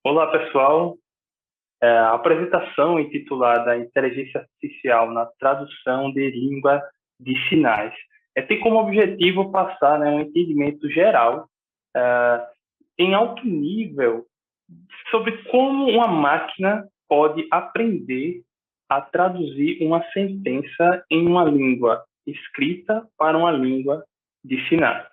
Olá, pessoal. A apresentação intitulada Inteligência Artificial na Tradução de Língua de Sinais tem como objetivo passar, um entendimento geral eh, em alto nível sobre como uma máquina pode aprender a traduzir uma sentença em uma língua escrita para uma língua de sinais.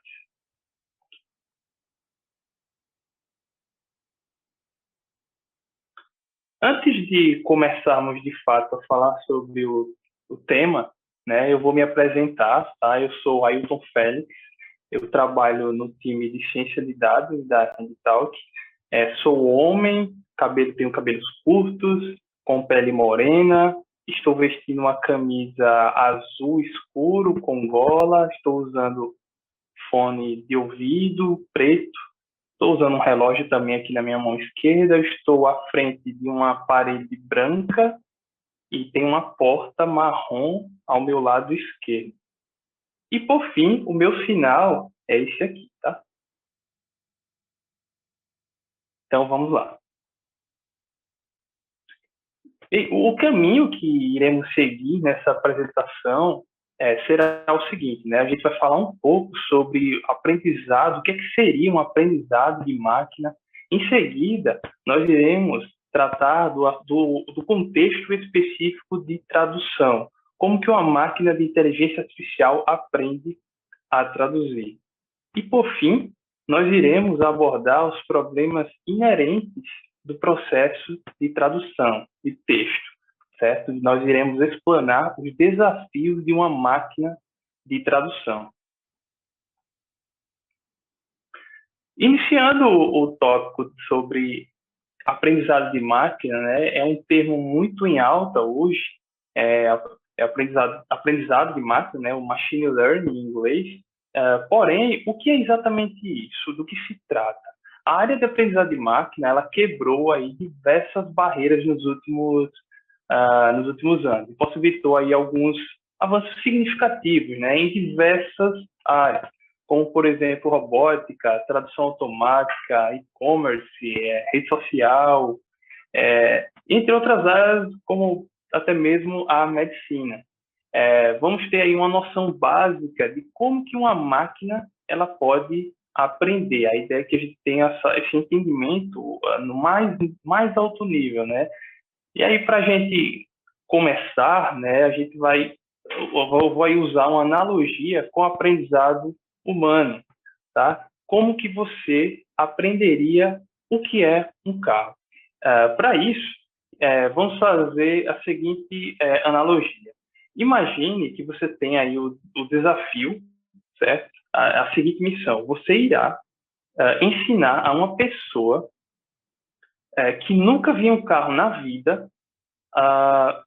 Antes de começarmos de fato a falar sobre o tema, eu vou me apresentar, tá? Eu sou Ailton Félix, eu trabalho no time de ciência de dados da Talk. Sou homem, tenho cabelos curtos, com pele morena, estou vestindo uma camisa azul escuro com gola, estou usando fone de ouvido preto. Estou usando um relógio também aqui na minha mão esquerda. Estou à frente de uma parede branca e tem uma porta marrom ao meu lado esquerdo. E, por fim, o meu sinal é esse aqui, tá? Então, vamos lá. E o caminho que iremos seguir nessa apresentação será o seguinte, né? A gente vai falar um pouco sobre aprendizado, o que seria um aprendizado de máquina. Em seguida, nós iremos tratar do contexto específico de tradução, como que uma máquina de inteligência artificial aprende a traduzir. E, por fim, nós iremos abordar os problemas inerentes do processo de tradução de texto, certo? Nós iremos explanar os desafios de uma máquina de tradução. Iniciando o tópico sobre aprendizado de máquina, é um termo muito em alta hoje, aprendizado de máquina, o machine learning em inglês. Porém, o que é exatamente isso? Do que se trata? A área de aprendizado de máquina, ela quebrou aí diversas barreiras nos últimos anos. Possibilitou aí alguns avanços significativos, em diversas áreas, como, por exemplo, robótica, tradução automática, e-commerce, rede social, entre outras áreas, como até mesmo a medicina. Vamos ter aí uma noção básica de como que uma máquina ela pode aprender. A ideia é que a gente tenha esse entendimento no mais alto nível, né? E aí, para a gente começar, a gente eu vou aí usar uma analogia com o aprendizado humano, tá? Como que você aprenderia o que é um carro? Para isso, vamos fazer a seguinte analogia. Imagine que você tem aí o desafio, certo? A seguinte missão: você irá ensinar a uma pessoa que nunca viu um carro na vida a,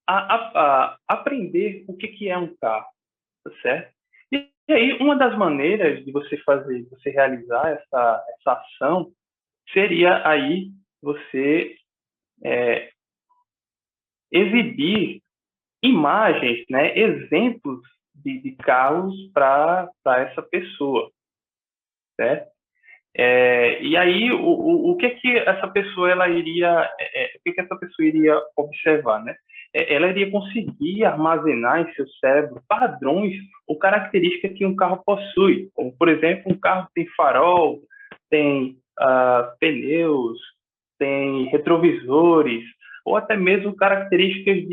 a aprender o que é um carro, tá certo? E aí, uma das maneiras de você realizar essa ação seria aí você exibir imagens, exemplos de carros para essa pessoa, certo? E aí, o que que essa pessoa ela iria, o que que essa pessoa iria observar, né? Ela iria conseguir armazenar em seu cérebro padrões ou características que um carro possui, como, por exemplo, um carro tem farol, tem pneus, tem retrovisores, ou até mesmo características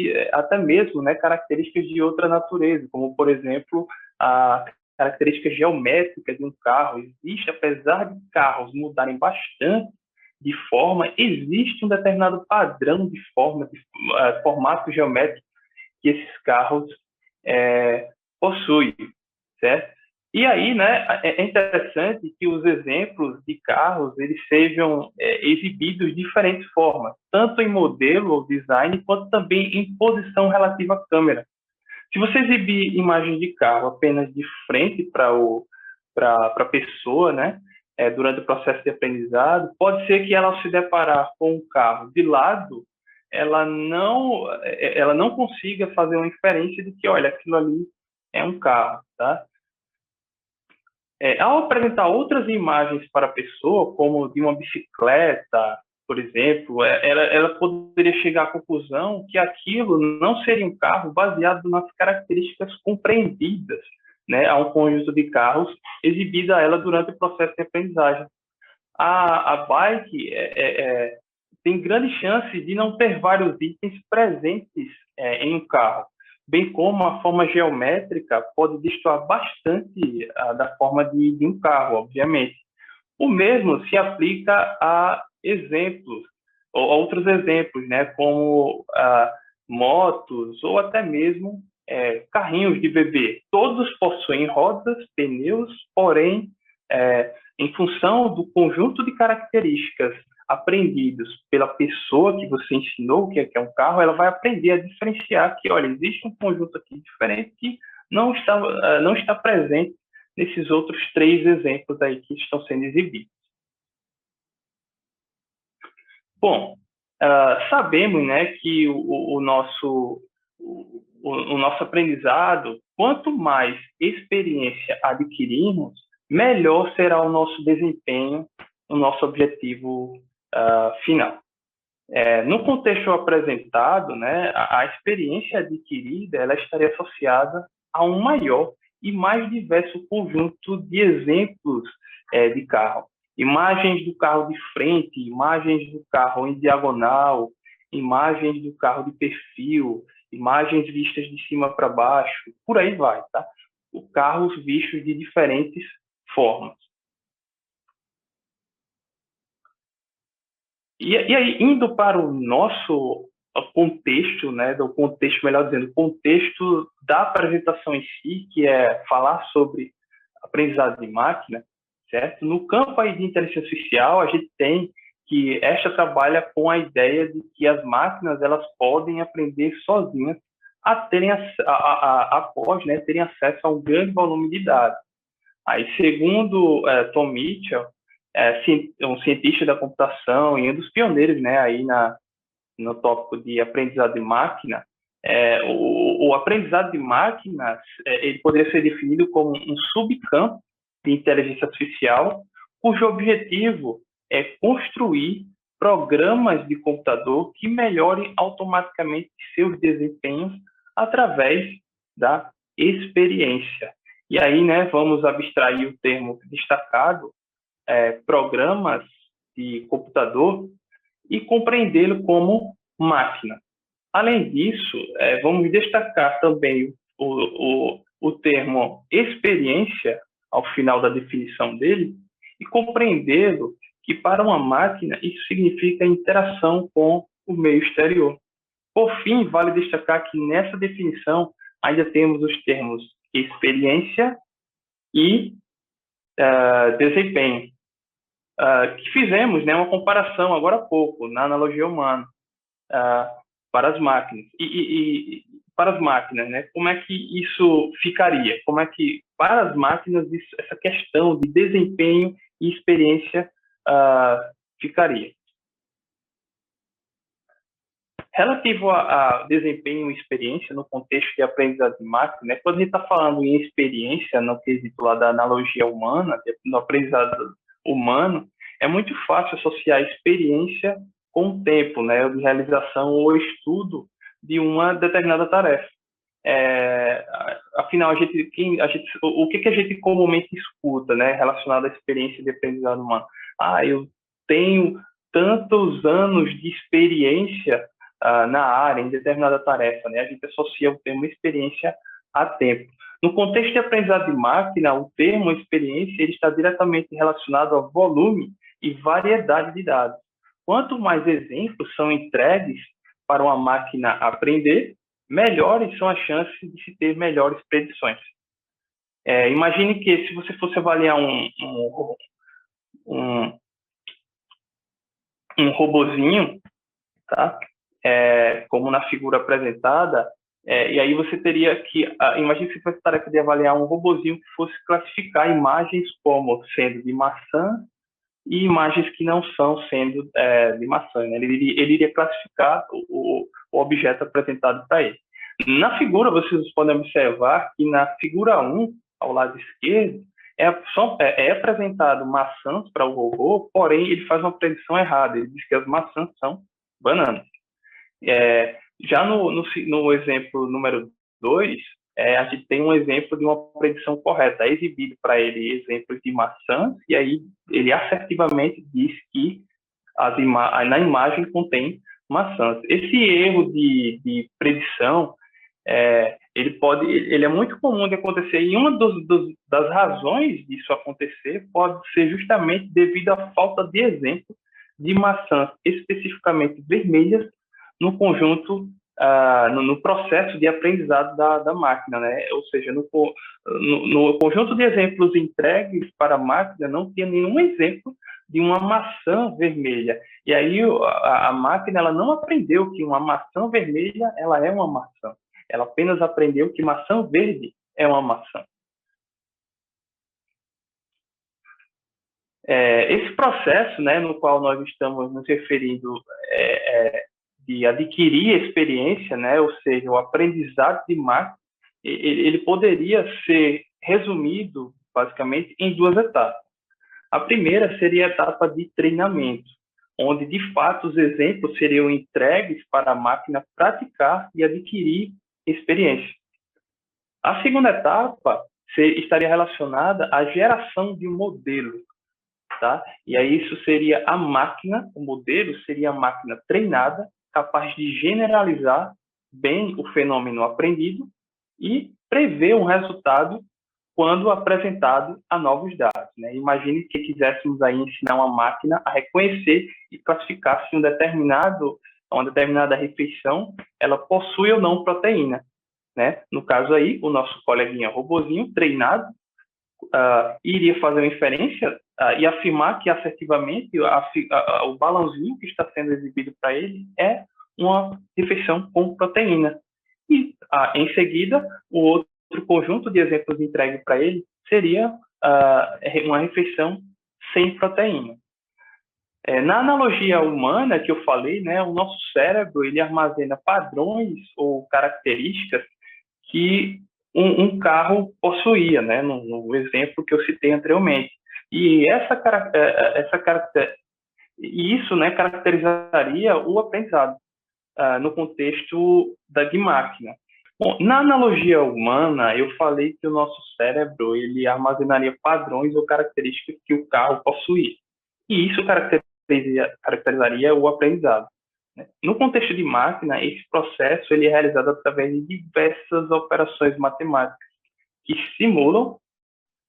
de outra natureza, como, por exemplo, a característica geométrica de um carro. Existe, apesar de carros mudarem bastante de forma, existe um determinado padrão de forma, de formato geométrico que esses carros possuem, certo? E aí, é interessante que os exemplos de carros eles sejam exibidos de diferentes formas, tanto em modelo ou design, quanto também em posição relativa à câmera. Se você exibir imagem de carro apenas de frente para a pessoa, durante o processo de aprendizado, pode ser que ela, ao se deparar com um carro de lado, ela não consiga fazer uma inferência de que, olha, aquilo ali é um carro, tá? Ao apresentar outras imagens para a pessoa, como de uma bicicleta, por exemplo, ela poderia chegar à conclusão que aquilo não seria um carro baseado nas características compreendidas, né, a um conjunto de carros exibida a ela durante o processo de aprendizagem. A bike tem grande chance de não ter vários itens presentes em um carro, bem como a forma geométrica pode destoar bastante da forma de um carro, obviamente. O mesmo se aplica a exemplos, ou outros exemplos, né, como motos ou até mesmo carrinhos de bebê. Todos possuem rodas, pneus, porém, em função do conjunto de características aprendidos pela pessoa que você ensinou que é um carro, ela vai aprender a diferenciar que, olha, existe um conjunto aqui diferente que não está presente nesses outros 3 exemplos aí que estão sendo exibidos. Bom, sabemos, né, que o nosso aprendizado, quanto mais experiência adquirirmos, melhor será o nosso desempenho, o nosso objetivo final. No contexto apresentado, né, a experiência adquirida ela estaria associada a um maior e mais diverso conjunto de exemplos de carro. Imagens do carro de frente, imagens do carro em diagonal, imagens do carro de perfil, imagens vistas de cima para baixo, por aí vai, tá? Carros vistos de diferentes formas. E aí, indo para o nosso contexto, né, do contexto, melhor dizendo, contexto da apresentação em si, que é falar sobre aprendizado de máquina, certo? No campo aí de inteligência artificial, a gente tem que esta trabalha com a ideia de que as máquinas elas podem aprender sozinhas após, né, terem acesso a um grande volume de dados. Aí, segundo Tom Mitchell, um cientista da computação e um dos pioneiros, né, aí no tópico de aprendizado de máquina, o aprendizado de máquinas ele poderia ser definido como um subcampo de inteligência artificial, cujo objetivo é construir programas de computador que melhorem automaticamente seus desempenhos através da experiência. E aí, né, vamos abstrair o termo destacado, programas de computador, e compreendê-lo como máquina. Além disso, vamos destacar também o termo experiência ao final da definição dele e compreendê-lo que para uma máquina isso significa interação com o meio exterior. Por fim, vale destacar que nessa definição ainda temos os termos experiência e desempenho, que fizemos, né, uma comparação agora há pouco, na analogia humana, para as máquinas. E para as máquinas, né, como é que isso ficaria? Como é que, para as máquinas, essa questão de desempenho e experiência ficaria? Relativo a desempenho e experiência no contexto de aprendizado de máquina, né, quando a gente está falando em experiência, no quesito lá da analogia humana, no aprendizado humano, é muito fácil associar a experiência com o tempo, né, de realização ou estudo de uma determinada tarefa. Afinal, o que a gente comumente escuta, né, relacionado à experiência de aprendizado humano? Eu tenho tantos anos de experiência na área, em determinada tarefa, né? A gente associa o termo experiência a tempo. No contexto de aprendizado de máquina, o termo experiência ele está diretamente relacionado ao volume e variedade de dados. Quanto mais exemplos são entregues para uma máquina aprender, melhores são as chances de se ter melhores predições. Imagine que se você fosse avaliar um robozinho, tá? Como na figura apresentada, e aí você teria que, imagine que você fosse a tarefa de avaliar um robozinho que fosse classificar imagens como sendo de maçã e imagens que não são sendo de maçã, né? Ele iria classificar o objeto apresentado para ele. Na figura, vocês podem observar que na figura 1, ao lado esquerdo, é apresentado maçãs para o robô, porém ele faz uma predição errada. Ele diz que as maçãs são bananas. Já no exemplo número 2, a gente tem um exemplo de uma predição correta. É exibido para ele exemplos de maçãs, e aí ele assertivamente diz que na imagem contém maçãs. Esse erro de predição, ele é muito comum de acontecer, e uma das razões disso acontecer pode ser justamente devido à falta de exemplo de maçãs especificamente vermelhas no conjunto, no processo de aprendizado da máquina, né? Ou seja, no conjunto de exemplos entregues para a máquina não tinha nenhum exemplo de uma maçã vermelha. E aí a máquina ela não aprendeu que uma maçã vermelha ela é uma maçã. Ela apenas aprendeu que maçã verde é uma maçã. Esse processo, né, no qual nós estamos nos referindo, de adquirir experiência, né, ou seja, o aprendizado de máquina, ele poderia ser resumido, basicamente, em duas etapas. A primeira seria a etapa de treinamento, onde, de fato, os exemplos seriam entregues para a máquina praticar e adquirir experiência. A segunda etapa estaria relacionada à geração de um modelo, tá? E aí isso seria a máquina, o modelo seria a máquina treinada, capaz de generalizar bem o fenômeno aprendido e prever um resultado quando apresentado a novos dados, né? Imagine que quiséssemos aí ensinar uma máquina a reconhecer e classificar se uma determinada refeição ela possui ou não proteína, né? No caso aí, o nosso coleguinha robozinho treinado iria fazer uma inferência e afirmar que assertivamente o balãozinho que está sendo exibido para ele é uma refeição com proteína. E, em seguida, o outro conjunto de exemplos entregue para ele seria uma refeição sem proteína. Na analogia humana que eu falei, né, o nosso cérebro ele armazena padrões ou características que um carro possuía, né, no exemplo que eu citei anteriormente. E isso, né, caracterizaria o aprendizado no contexto de máquina. Bom, na analogia humana, eu falei que o nosso cérebro ele armazenaria padrões ou características que o carro possuía. E isso caracterizaria o aprendizado. No contexto de máquina, esse processo ele é realizado através de diversas operações matemáticas que simulam,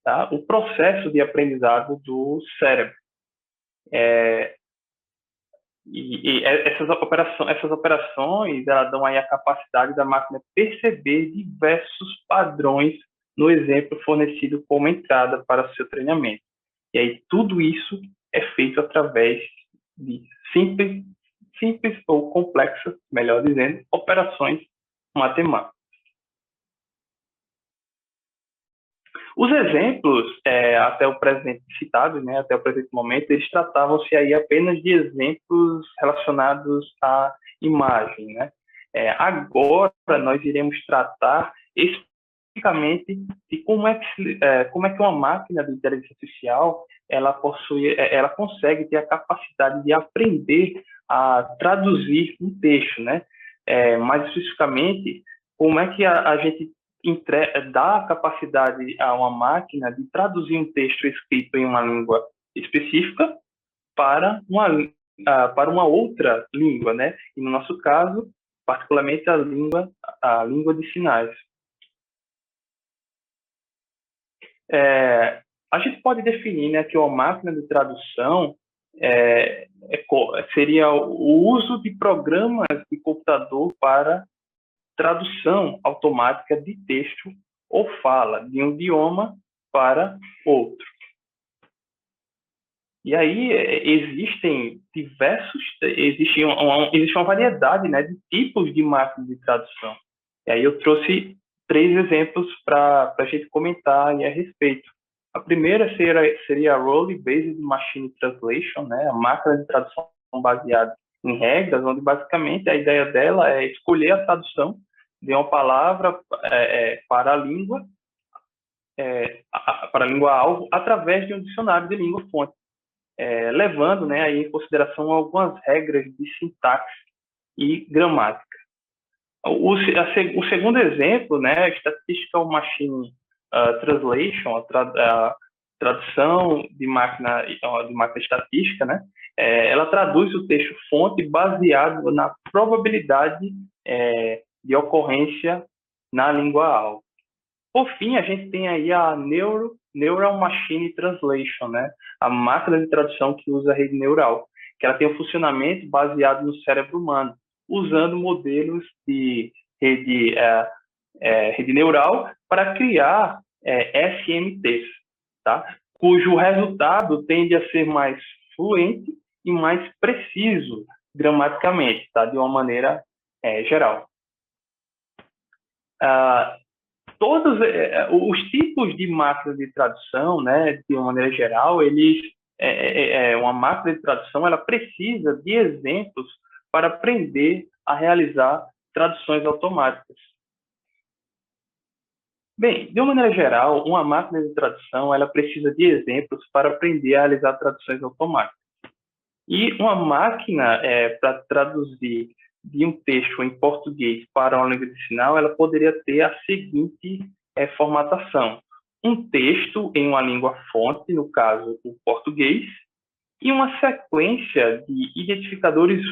tá, o processo de aprendizado do cérebro. Essas operações elas dão aí a capacidade da máquina perceber diversos padrões no exemplo fornecido como entrada para seu treinamento. E aí tudo isso é feito através de simples ou complexas, melhor dizendo, operações matemáticas. Os exemplos, até o presente citados, né, até o presente momento, eles tratavam-se aí apenas de exemplos relacionados à imagem, né? Agora nós iremos tratar especificamente de como é que uma máquina de inteligência artificial ela consegue ter a capacidade de aprender a traduzir um texto, né? Mais especificamente, como é que a gente dá a capacidade a uma máquina de traduzir um texto escrito em uma língua específica para uma outra língua, né? E no nosso caso, particularmente a língua de sinais. A gente pode definir, né, que uma máquina de tradução seria o uso de programas de computador para tradução automática de texto ou fala de um idioma para outro. E aí existe uma variedade, né, de tipos de máquinas de tradução. E aí eu trouxe 3 exemplos para a gente comentar a respeito. A primeira seria a Role-Based Machine Translation, né, a máquina de tradução baseada em regras, onde basicamente a ideia dela é escolher a tradução de uma palavra para a língua para a língua-alvo através de um dicionário de língua-fonte, levando, né, aí em consideração algumas regras de sintaxe e gramática. O segundo exemplo, né, Statistical Machine Translation, a tradução de máquina estatística, né, ela traduz o texto fonte baseado na probabilidade de ocorrência na língua-alvo. Por fim, a gente tem aí a Neural Machine Translation, né, a máquina de tradução que usa a rede neural, que ela tem um funcionamento baseado no cérebro humano, usando modelos de rede neural para criar SMTs, tá? Cujo resultado tende a ser mais fluente e mais preciso gramaticamente, tá? De uma maneira geral. Todos os tipos de máquina de tradução, né, de uma maneira geral, uma máquina de tradução ela precisa de exemplos para aprender a realizar traduções automáticas. Bem, de uma maneira geral, uma máquina de tradução ela precisa de exemplos para aprender a realizar traduções automáticas. E uma máquina, para traduzir de um texto em português para uma língua de sinal, ela poderia ter a seguinte formatação: um texto em uma língua fonte, no caso o português, e uma sequência de identificadores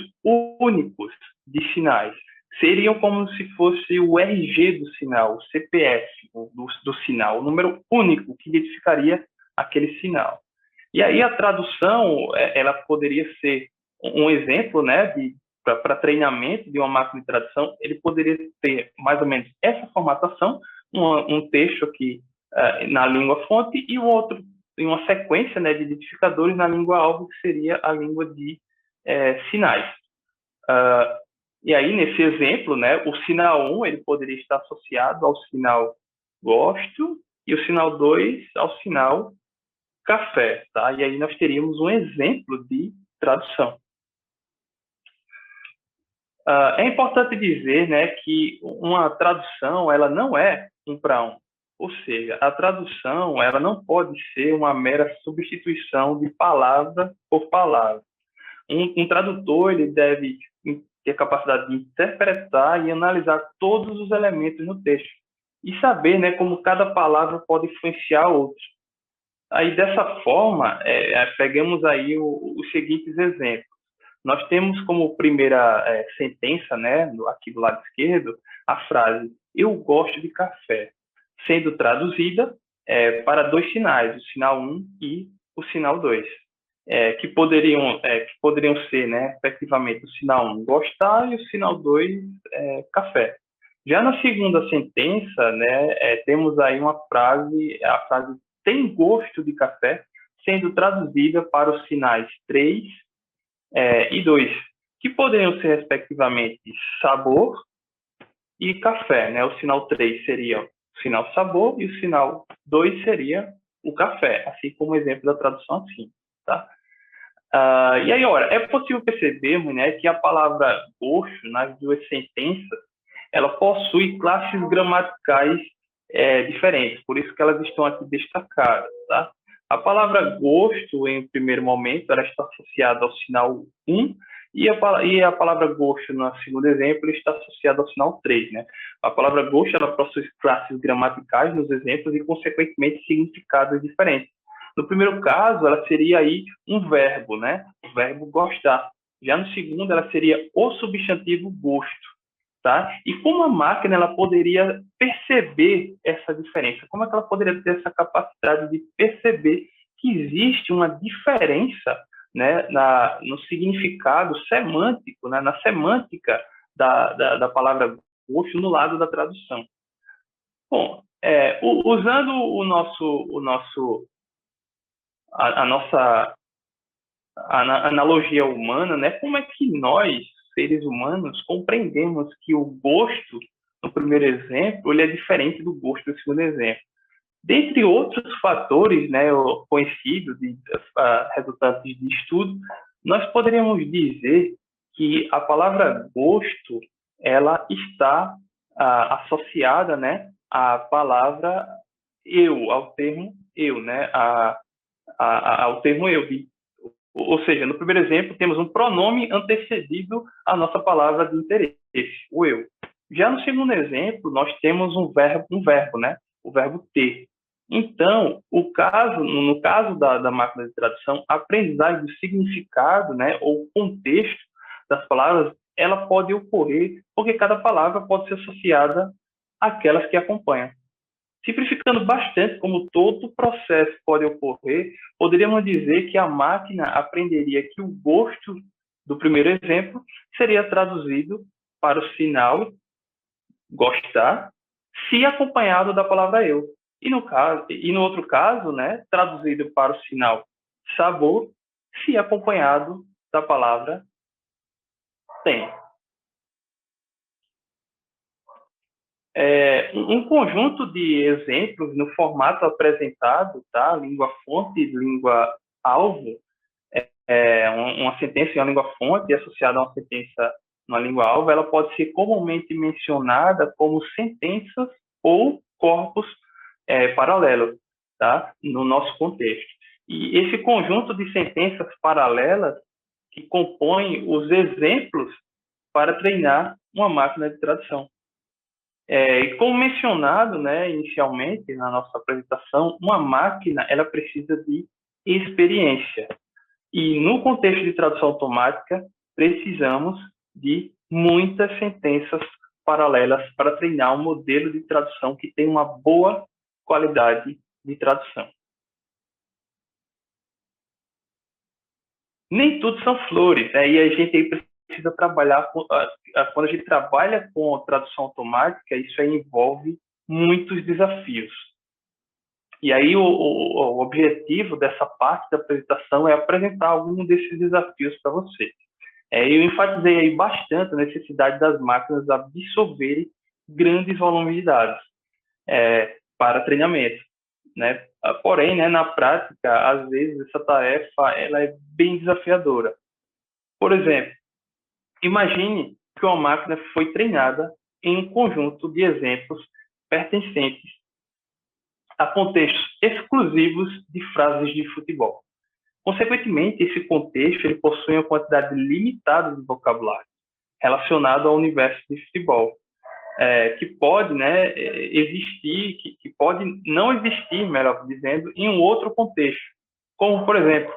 únicos de sinais. Seriam como se fosse o RG do sinal, o CPF do sinal, o número único que identificaria aquele sinal. E aí a tradução, ela poderia ser um exemplo, né, para treinamento de uma máquina de tradução, ele poderia ter mais ou menos essa formatação, um texto aqui na língua fonte e o outro em uma sequência, né, de identificadores na língua-alvo, que seria a língua de sinais. E aí, nesse exemplo, né, o sinal 1 ele poderia estar associado ao sinal gosto e o sinal 2 ao sinal café, tá? E aí nós teríamos um exemplo de tradução. É importante dizer, né, que uma tradução ela não é um para um. Ou seja, a tradução ela não pode ser uma mera substituição de palavra por palavra. Um tradutor ele deve ter a capacidade de interpretar e analisar todos os elementos no texto e saber, né, como cada palavra pode influenciar outros. Aí, dessa forma, pegamos aí os seguintes exemplos. Nós temos como primeira sentença, né, aqui do lado esquerdo, a frase "eu gosto de café", sendo traduzida para dois sinais, o sinal 1 e o sinal 2, que poderiam ser, né, efetivamente, o sinal 1, gostar, e o sinal 2, café. Já na segunda sentença, né, temos aí a frase "tem gosto de café", sendo traduzida para os sinais 3 e 2, que poderiam ser, respectivamente, sabor e café, né? O sinal 3 seria o sinal sabor e o sinal 2 seria o café, assim como o exemplo da tradução assim, tá? E aí, ora, é possível percebermos, né, que a palavra gosto, nas duas sentenças, ela possui classes gramaticais diferentes, por isso que elas estão aqui destacadas, tá? A palavra gosto, em primeiro momento, ela está associada ao sinal 1, e a palavra gosto, no segundo exemplo, está associada ao sinal 3, né? A palavra gosto, ela possui classes gramaticais nos exemplos e, consequentemente, significados diferentes. No primeiro caso, ela seria aí um verbo, né? O verbo gostar. Já no segundo, ela seria o substantivo gosto. Tá? E como a máquina ela poderia perceber essa diferença? Como é que ela poderia ter essa capacidade de perceber que existe uma diferença, né, no significado semântico, né, na semântica da palavra gosto no lado da tradução? Bom, usando a nossa analogia humana, né, como é que nós seres humanos compreendemos que o gosto, no primeiro exemplo, ele é diferente do gosto do segundo exemplo. Dentre outros fatores, né, conhecidos, resultantes de estudo, nós poderíamos dizer que a palavra gosto, ela está associada, né, à palavra eu ao termo eu, né? Ao termo eu. Ou seja, no primeiro exemplo, temos um pronome antecedido à nossa palavra de interesse, o eu. Já no segundo exemplo, nós temos um verbo, né? O verbo ter. Então, no caso da máquina de tradução, a aprendizagem do significado, né, ou contexto das palavras, ela pode ocorrer porque cada palavra pode ser associada àquelas que acompanham. Simplificando bastante como todo o processo pode ocorrer, poderíamos dizer que a máquina aprenderia que o gosto do primeiro exemplo seria traduzido para o sinal gostar, se acompanhado da palavra eu. E no outro caso, né, traduzido para o sinal sabor, se acompanhado da palavra tem. Um conjunto de exemplos no formato apresentado, tá? Língua-fonte e língua-alvo, uma sentença em uma língua-fonte associada a uma sentença numa língua-alvo, ela pode ser comumente mencionada como sentenças ou corpos paralelos, tá? No nosso contexto. E esse conjunto de sentenças paralelas que compõem os exemplos para treinar uma máquina de tradução. E como mencionado, né, inicialmente na nossa apresentação, uma máquina ela precisa de experiência. E no contexto de tradução automática, precisamos de muitas sentenças paralelas para treinar um modelo de tradução que tem uma boa qualidade de tradução. Nem tudo são flores, né? E a gente aí precisa trabalhar quando a gente trabalha com tradução automática, isso aí envolve muitos desafios. E aí o objetivo dessa parte da apresentação é apresentar algum desses desafios para você. Eu enfatizei aí bastante a necessidade das máquinas absorverem grandes volumes de dados para treinamento, né? Porém, né, na prática, às vezes essa tarefa ela é bem desafiadora. Por exemplo, imagine que uma máquina foi treinada em um conjunto de exemplos pertencentes a contextos exclusivos de frases de futebol. Consequentemente, esse contexto ele possui uma quantidade limitada de vocabulário relacionado ao universo de futebol, que pode, né, existir, que pode não existir, melhor dizendo, em um outro contexto, como, por exemplo,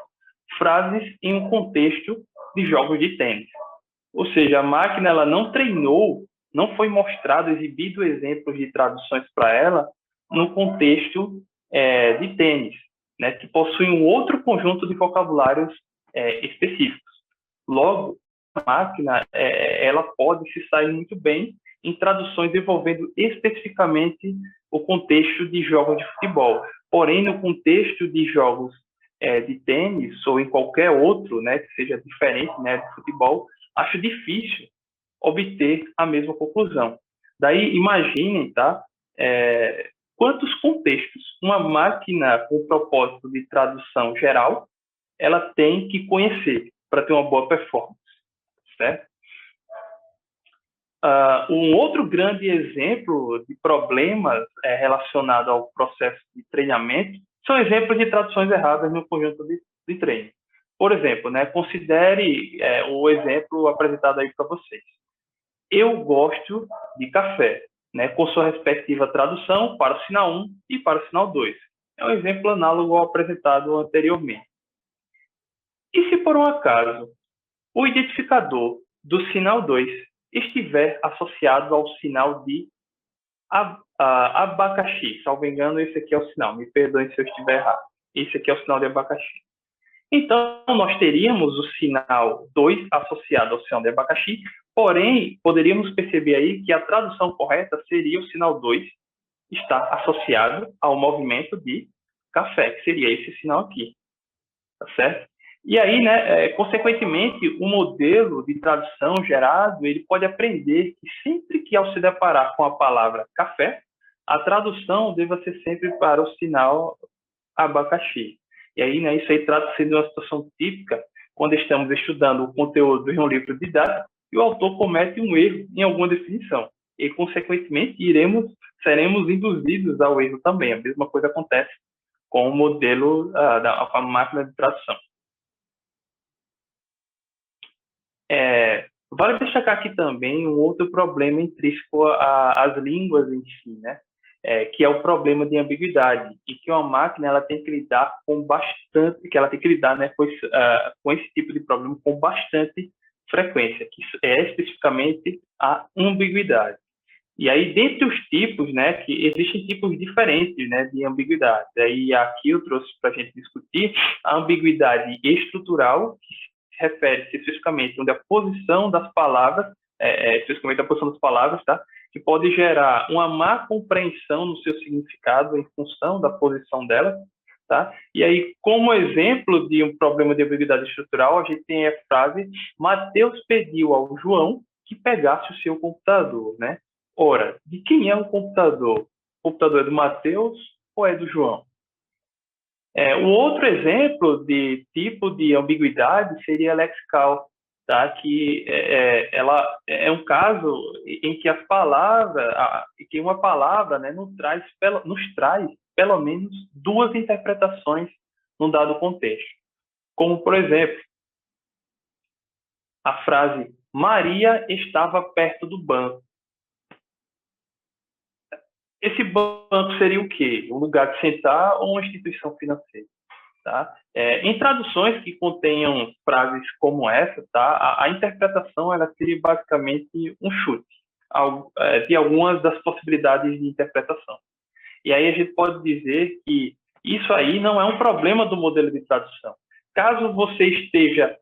frases em um contexto de jogos de tênis. Ou seja, a máquina ela não treinou, não foi mostrado, exibido exemplos de traduções para ela no contexto de tênis, né, que possui um outro conjunto de vocabulários específicos. Logo, a máquina ela pode se sair muito bem em traduções envolvendo especificamente o contexto de jogos de futebol. Porém, no contexto de jogos de tênis ou em qualquer outro, né, que seja diferente, né, de futebol, acho difícil obter a mesma conclusão. Daí, imaginem, tá? Quantos contextos uma máquina com propósito de tradução geral ela tem que conhecer para ter uma boa performance, certo? Um outro grande exemplo de problemas relacionado ao processo de treinamento são exemplos de traduções erradas no conjunto de treino. Por exemplo, né, considere o exemplo apresentado aí para vocês. Eu gosto de café, né, com sua respectiva tradução para o sinal 1 e para o sinal 2. É um exemplo análogo ao apresentado anteriormente. E se por um acaso o identificador do sinal 2 estiver associado ao sinal de abacaxi, salvo engano, esse aqui é o sinal, me perdoem se eu estiver errado. Esse aqui é o sinal de abacaxi. Então, nós teríamos o sinal 2 associado ao sinal de abacaxi, porém, poderíamos perceber aí que a tradução correta seria o sinal 2 estar associado ao movimento de café, que seria esse sinal aqui, tá certo? E aí, né, consequentemente, o modelo de tradução gerado, ele pode aprender que sempre que ao se deparar com a palavra café, a tradução deva ser sempre para o sinal abacaxi. E aí, né, isso aí trata-se de uma situação típica quando estamos estudando o conteúdo em um livro didático e o autor comete um erro em alguma definição. e, consequentemente, seremos induzidos ao erro também. A mesma coisa acontece com o modelo com a máquina de tradução. Vale destacar aqui também um outro problema intrínseco às línguas em si, né? Que é o problema de ambiguidade, e que uma máquina ela tem que lidar né, com esse tipo de problema com bastante frequência, que é especificamente a ambiguidade. E aí, dentre os tipos, né, que existem tipos diferentes, né, de ambiguidade. Aí aqui eu trouxe para a gente discutir a ambiguidade estrutural, que se refere especificamente onde a posição das palavras, especificamente a posição das palavras, tá, que pode gerar uma má compreensão no seu significado em função da posição dela, tá? E aí, como exemplo de um problema de ambiguidade estrutural, a gente tem a frase: Mateus pediu ao João que pegasse o seu computador, né? Ora, de quem é o computador? O computador é do Mateus ou é do João? O outro exemplo de tipo de ambiguidade seria lexical, tá? Que ela é um caso em que que uma palavra, né, nos traz pelo menos duas interpretações num dado contexto. Como, por exemplo, a frase Maria estava perto do banco. Esse banco seria o quê? Um lugar de sentar ou uma instituição financeira? Tá? Em traduções que contenham frases como essa, tá? A interpretação ela seria basicamente um chute de algumas das possibilidades de interpretação. E aí a gente pode dizer que isso aí não é um problema do modelo de tradução. Caso você esteja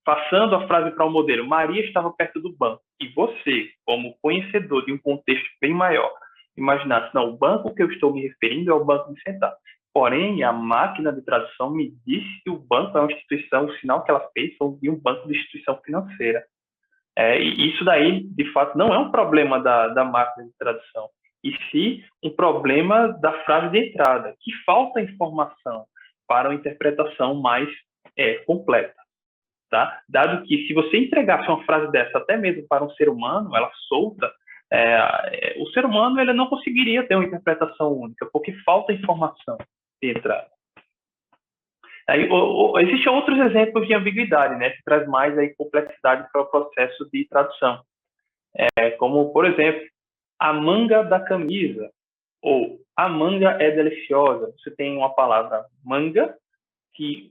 passando a frase para o modelo, Maria estava perto do banco, e você, como conhecedor de um contexto bem maior, imaginasse, não, o banco que eu estou me referindo é o banco de sentar. Porém, a máquina de tradução me disse que o banco é uma instituição, o sinal que ela fez foi de um banco de instituição financeira. E isso daí, de fato, não é um problema da máquina de tradução, e sim um problema da frase de entrada, que falta informação para uma interpretação mais completa. Tá? Dado que, se você entregasse uma frase dessa até mesmo para um ser humano, ela solta, o ser humano ele não conseguiria ter uma interpretação única, porque falta informação de entrada. Aí, existem outros exemplos de ambiguidade, né, que traz mais aí complexidade para o processo de tradução. Como, por exemplo, a manga da camisa, ou a manga é deliciosa. Você tem uma palavra manga,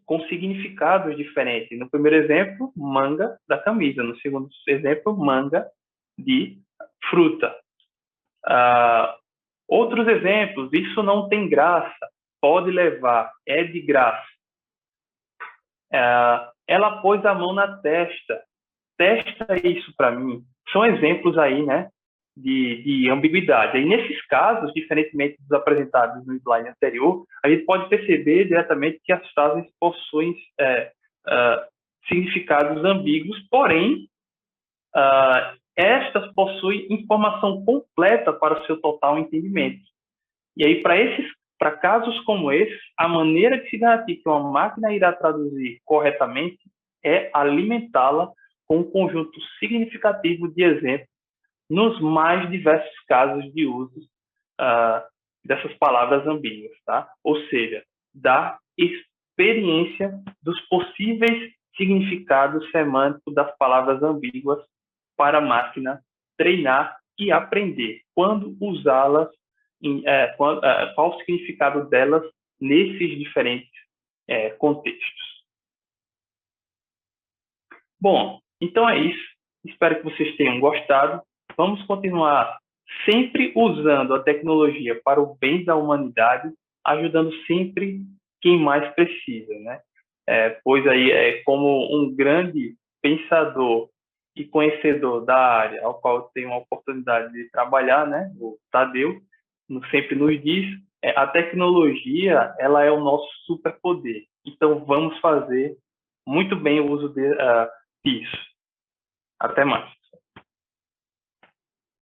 com significados diferentes. No primeiro exemplo, manga da camisa. No segundo exemplo, manga de fruta. Outros exemplos, isso não tem graça, pode levar, é de graça. Ela pôs a mão na testa, testa isso para mim. São exemplos aí, né, de ambiguidade. Aí, nesses casos, diferentemente dos apresentados no slide anterior, a gente pode perceber diretamente que as frases possuem significados ambíguos, porém, estas possuem informação completa para o seu total entendimento. E aí, para casos como esses, a maneira de se garantir que uma máquina irá traduzir corretamente é alimentá-la com um conjunto significativo de exemplos nos mais diversos casos de uso dessas palavras ambíguas, tá? Ou seja, da experiência dos possíveis significados semânticos das palavras ambíguas para a máquina treinar e aprender quando usá-las, qual o significado delas nesses diferentes contextos. Bom, então é isso. Espero que vocês tenham gostado. Vamos continuar sempre usando a tecnologia para o bem da humanidade, ajudando sempre quem mais precisa, né? Pois aí, como um grande pensador e conhecedor da área, ao qual eu tenho a oportunidade de trabalhar, né? O Tadeu sempre nos diz, a tecnologia, ela é o nosso superpoder. Então, vamos fazer muito bem o uso disso. Até mais.